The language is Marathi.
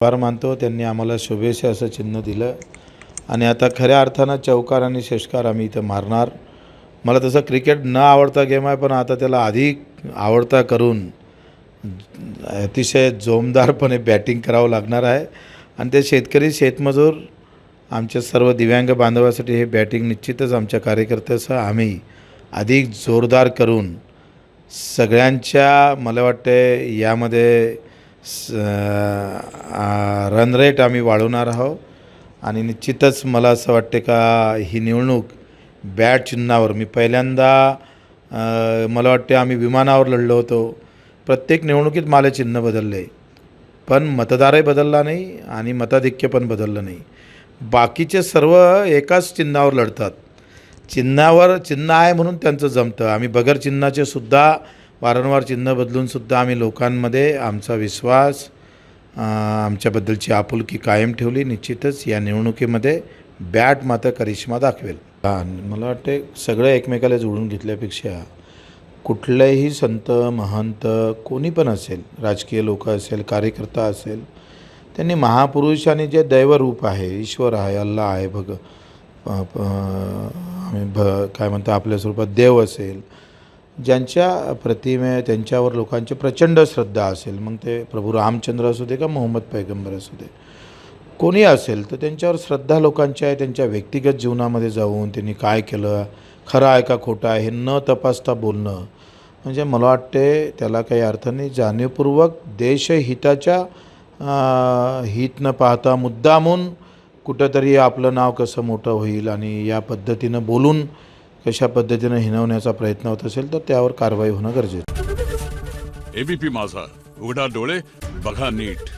आभार मानतो, त्यांनी आम्हाला शुभेच्छा असं चिन्ह दिलं आणि आता खऱ्या अर्थानं चौकार आणि षटकार आम्ही इथं मारणार. मला तसं क्रिकेट न आवडता गेम आहे, पण आता त्याला अधिक आवडता करून अतिशय जोमदारपणे बॅटिंग करावं लागणार आहे. आणि ते शेतकरी शेतमजूर आमच्या सर्व दिव्यांग बांधवासाठी हे बॅटिंग निश्चितच आमच्या कार्यकर्त्यासह आम्ही अधिक जोरदार करून सगळ्यांच्या मला वाटते यामध्ये रन रेट आम्ही वाढवणार आहोत. आणि निश्चितच मला असं वाटते का ही निवडणूक बॅट चिन्हावर मी पहिल्यांदा मला वाटते आम्ही विमानावर लढलो होतो. प्रत्येक निवडणुकीत मला चिन्ह बदलले, पण मतदारही बदलला नाही आणि मताधिक्य पण बदललं नाही. बाकीचे सर्व एकाच चिन्हावर लढतात. चिन्ह आहे म्हणून त्यांचं जमतं. आम्ही बगर चिन्हाचे सुद्धा वारंवार चिन्ह बदलूनसुद्धा आम्ही लोकांमध्ये आमचा विश्वास आमच्याबद्दलची आपुलकी कायम ठेवली. निश्चितच या निवडणुकीमध्ये बॅट मात्र करिश्मा दाखवेल. मला वाटते सगळं एकमेकाला जोडून घेतल्यापेक्षा कुठलेही संत महंत कोणी पण असेल, राजकीय लोक असेल, कार्यकर्ता असेल, त्यांनी महापुरुष आणि जे दैवरूप आहे, ईश्वर आहे, अल्लाह आहे, काय म्हणतो आपल्या स्वरूपात देव असेल, ज्यांच्या प्रतिमे त्यांच्यावर लोकांची प्रचंड श्रद्धा असेल, मग ते प्रभू रामचंद्र असू दे का मोहम्मद पैगंबर असू दे, कोणी असेल तर त्यांच्यावर श्रद्धा लोकांची आहे. त्यांच्या व्यक्तिगत जीवनामध्ये जाऊन त्यांनी काय केलं, खरं आहे का खोटं आहे हे न तपासता बोलणं म्हणजे मला वाटते त्याला काही अर्थ नाही. जाणीवपूर्वक देशहिताच्या हित न पाहता मुद्दामून कुठंतरी आपलं नाव कसं मोठं होईल आणि या पद्धतीनं बोलून कशा पद्धतीनं हिणवण्याचा प्रयत्न होत असेल तर त्यावर कारवाई होणं गरजेचं. एबीपी माझा, उघडा डोळे बघा नीट.